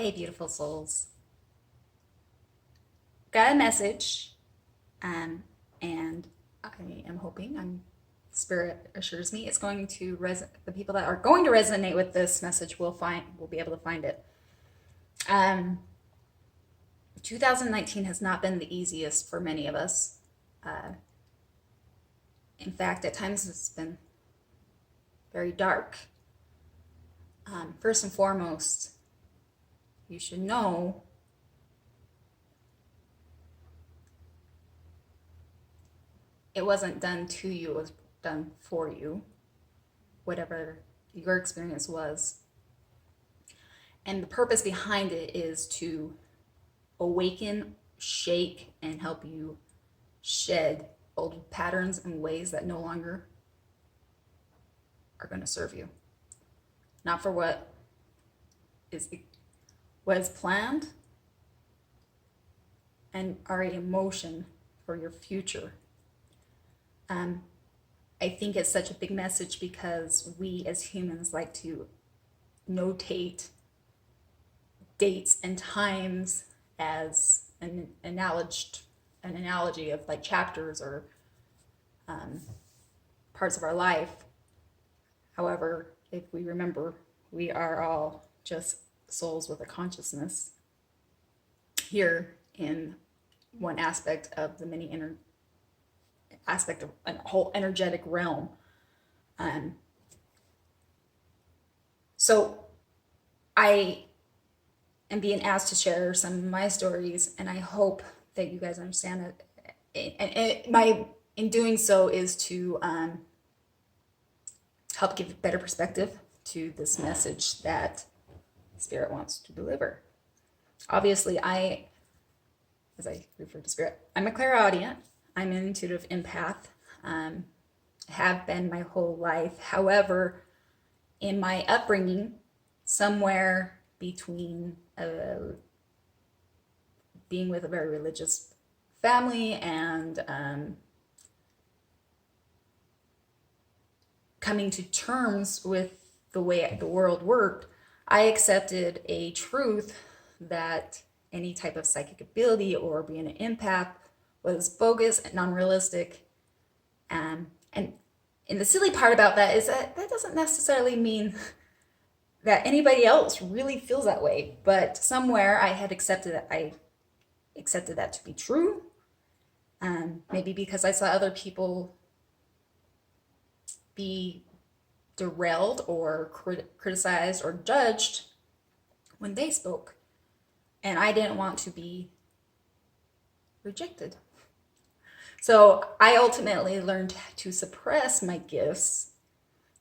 Okay, beautiful souls. Got a message, and I am hoping, Spirit assures me it's going to the people that are going to resonate with this message will be able to find it. 2019 has not been the easiest for many of us. In fact, at times it's been very dark. First and foremost, you should know it wasn't done to you, it was done for you, whatever your experience was. And the purpose behind it is to awaken, shake, and help you shed old patterns and ways that no longer are going to serve you. Not for what is planned and already in motion for your future. I think it's such a big message because we as humans like to notate dates and times as an analogy of like chapters or parts of our life. However, if we remember, we are all just souls with a consciousness here in one aspect of the many aspect of a whole energetic realm. So I am being asked to share some of my stories, and I hope that you guys understand it. And in doing so is to help give better perspective to this message that Spirit wants to deliver. Obviously, as I refer to Spirit, I'm a clairaudient. I'm an intuitive empath. Have been my whole life. However, in my upbringing, somewhere between being with a very religious family and coming to terms with the way the world worked, I accepted a truth that any type of psychic ability or being an empath was bogus and unrealistic. And the silly part about that is that doesn't necessarily mean that anybody else really feels that way. But somewhere I had accepted that to be true. Maybe because I saw other people be derailed or criticized or judged when they spoke. And I didn't want to be rejected. So I ultimately learned to suppress my gifts,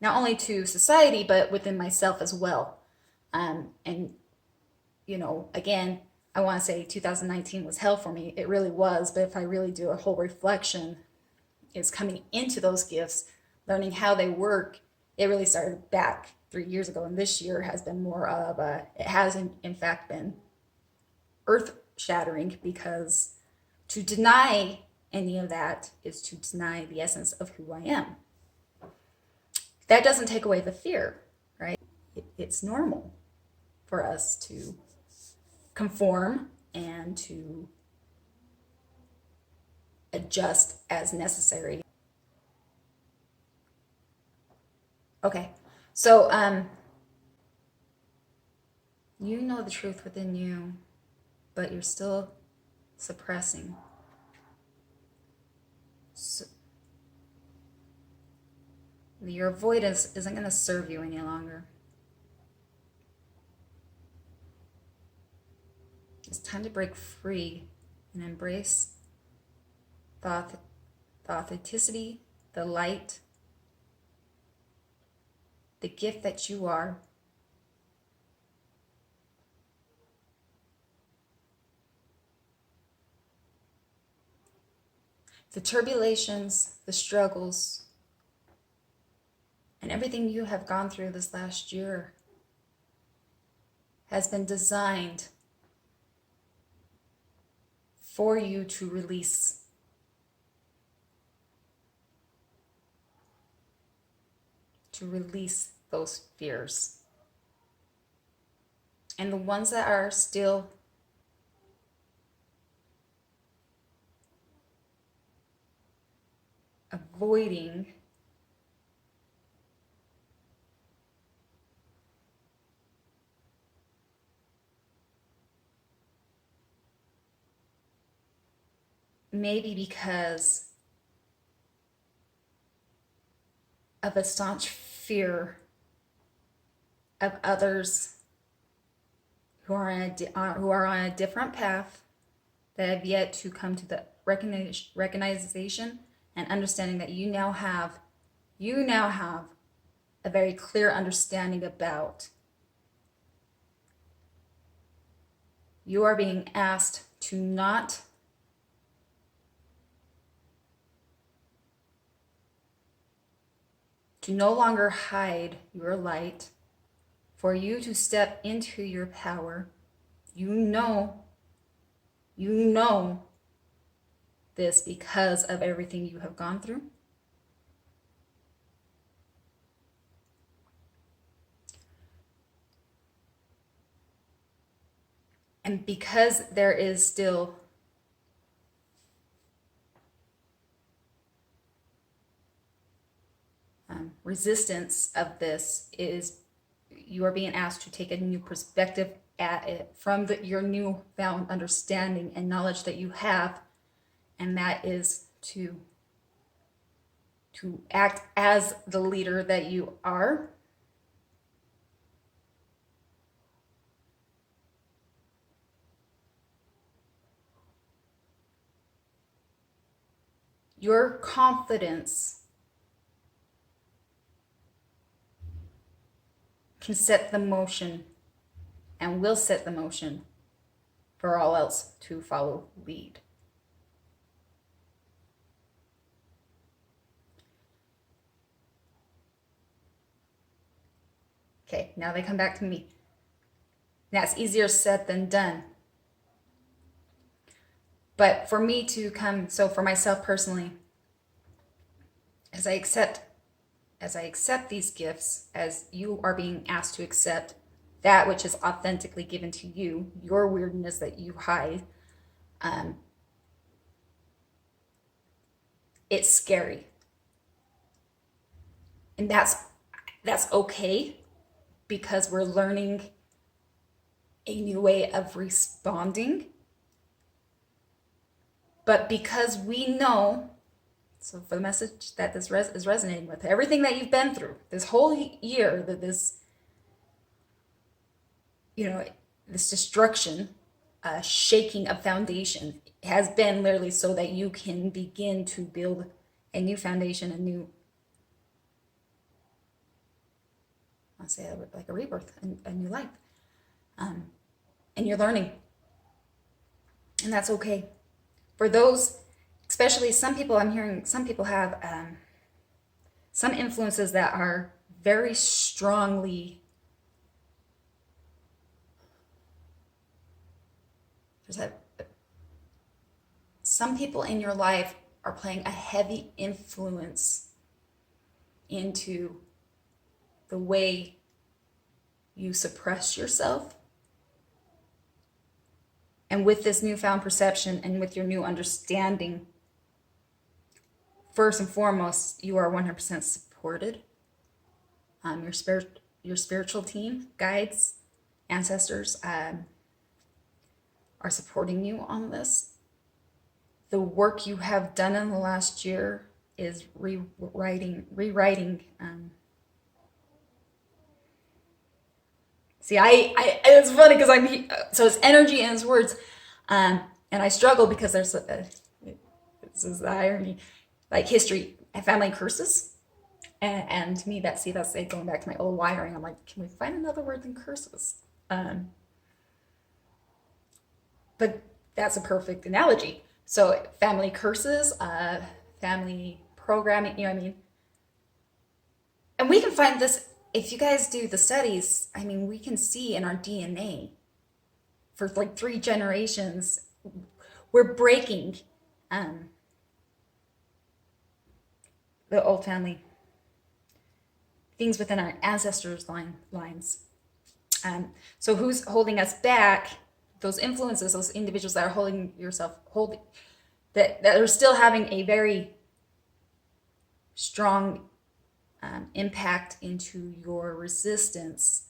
not only to society, but within myself as well. And, again, I want to say 2019 was hell for me. It really was. But if I really do a whole reflection, is coming into those gifts, learning how they work. It really started back 3 years ago. And this year has been more of it has in fact been earth shattering, because to deny any of that is to deny the essence of who I am. That doesn't take away the fear, right? It's normal for us to conform and to adjust as necessary. Okay, so you know the truth within you, but you're still suppressing. So your avoidance isn't going to serve you any longer. It's time to break free and embrace the authenticity, the light, the gift that you are. The turbulations, the struggles, and everything you have gone through this last year has been designed for you to release. To release those fears. And the ones that are still avoiding maybe because of a staunch fear of others who are on a different path, that have yet to come to the recognition and understanding that you now have a very clear understanding about. You are being asked to no longer hide your light, for you to step into your power. You know this because of everything you have gone through. And because there is still resistance of this, is you are being asked to take a new perspective at it from your newfound understanding and knowledge that you have, and that is to act as the leader that you are. Your confidence can set the motion and will set the motion for all else to follow lead. Okay, now they come back to me. That's easier said than done. But for me to come, so for myself personally, as I accept these gifts, as you are being asked to accept that which is authentically given to you, your weirdness that you hide, it's scary. And that's okay, because we're learning a new way of responding. But because we know, so for the message that this is resonating with, everything that you've been through this whole year, that this destruction, shaking of foundation, has been literally so that you can begin to build a new foundation, I'll say like a rebirth, a new life. And you're learning. And that's okay. For those, especially some people, I'm hearing some people have some influences that are very strongly, some people in your life are playing a heavy influence into the way you suppress yourself. And with this newfound perception and with your new understanding, first and foremost, you are 100% supported. Your spiritual team, guides, ancestors are supporting you on this. The work you have done in the last year is rewriting. See, it's funny because so it's energy and it's words, and I struggle because there's this is the irony, like history and family curses, and to me that's like going back to my old wiring. I'm like, can we find another word than curses? But that's a perfect analogy. So family curses, family programming, you know what I mean? And we can find this, if you guys do the studies, I mean, we can see in our DNA for like 3 generations, we're breaking the old family things within our ancestors' lines. So who's holding us back? Those influences, those individuals that are that are still having a very strong impact into your resistance.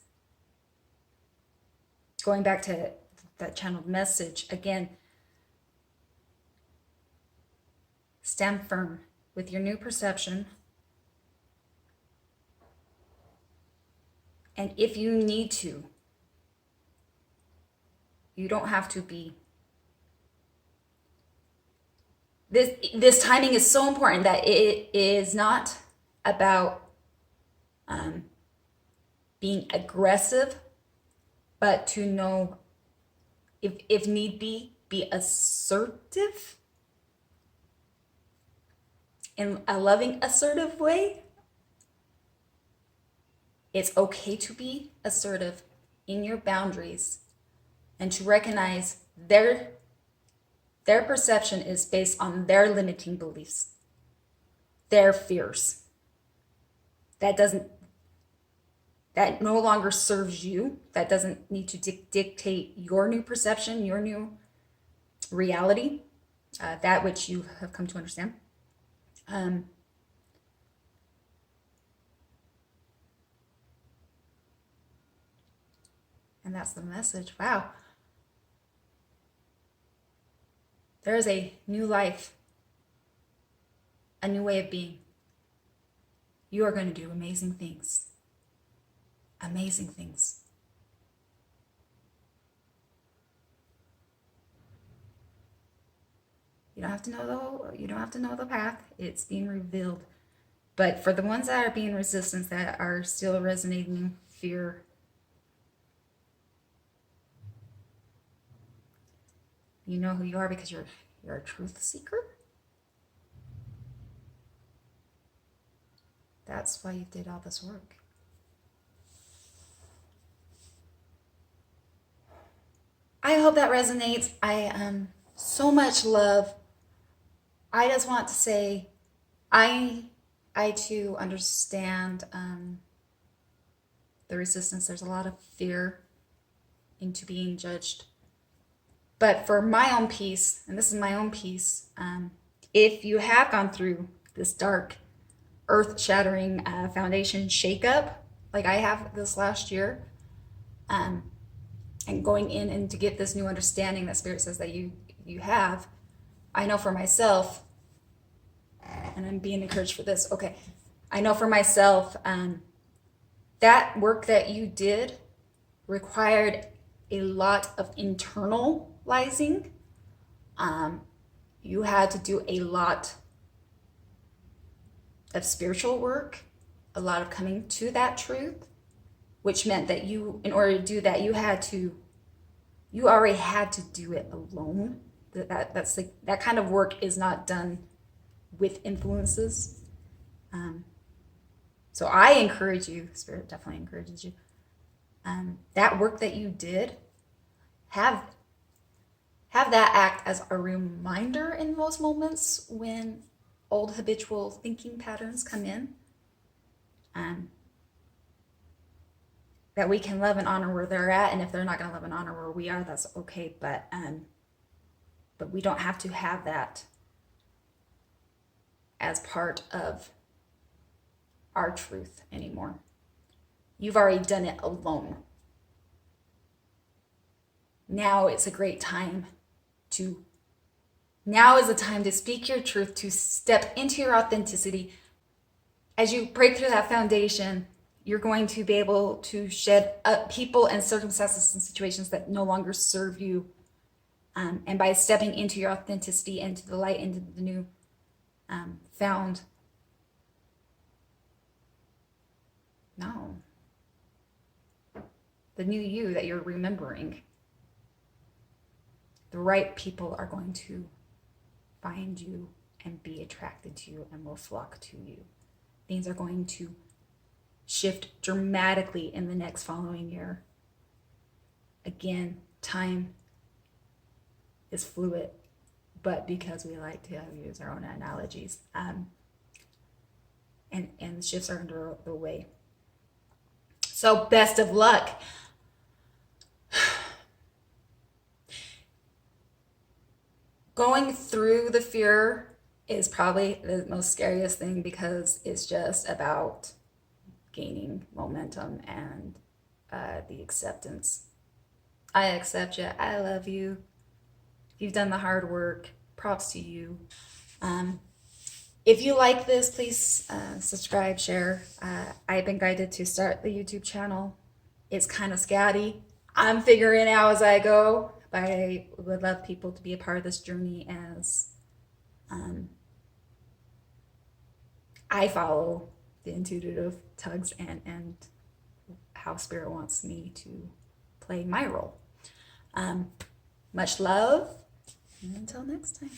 Going back to that channeled message again, stand firm with your new perception. And if you need to, you don't have to be. This timing is so important that it is not about being aggressive, but to know, if need be assertive in a loving, assertive way. It's okay to be assertive in your boundaries and to recognize their perception is based on their limiting beliefs, their fears. That no longer serves you. That doesn't need to dictate your new perception, your new reality, that which you have come to understand. And that's the message. Wow. There is a new life, a new way of being. You are going to do amazing things. Amazing things. You don't have to know the path. It's being revealed. But for the ones that are being resistant, that are still resonating fear, you know who you are because you're a truth seeker. That's why you did all this work. I hope that resonates. I so much love. I just want to say, I too understand the resistance. There's a lot of fear into being judged. But for my own peace, and this is my own peace, if you have gone through this dark, earth-shattering foundation shakeup, like I have this last year, and going in and to get this new understanding that Spirit says that you have, I know for myself, and I'm being encouraged for this, okay, I know for myself, that work that you did required a lot of internalizing. You had to do a lot of spiritual work, a lot of coming to that truth, which meant that you, in order to do that, you already had to do it alone. That's like, that kind of work is not done with influences. So I encourage you, Spirit definitely encourages you, that work that you did, have that act as a reminder in most moments when old habitual thinking patterns come in, that we can love and honor where they're at, and if they're not going to love and honor where we are, that's okay, but we don't have to have that as part of our truth anymore. You've already done it alone. Now is a time to speak your truth, to step into your authenticity. As you break through that foundation, you're going to be able to shed people and circumstances and situations that no longer serve you. And by stepping into your authenticity, into the light, into the new found. No. The new you that you're remembering. The right people are going to find you and be attracted to you and will flock to you. Things are going to shift dramatically in the next following year. Again, time is fluid, but because we like to use our own analogies, and shifts are under the way. So best of luck. Going through the fear is probably the most scariest thing because it's just about gaining momentum and the acceptance. I accept you. I love you. You've done the hard work. Props to you. If you like this, please subscribe, share. I've been guided to start the YouTube channel. It's kind of scatty. I'm figuring it out as I go, but I would love people to be a part of this journey as I follow the intuitive tugs and how Spirit wants me to play my role. Much love, and until next time.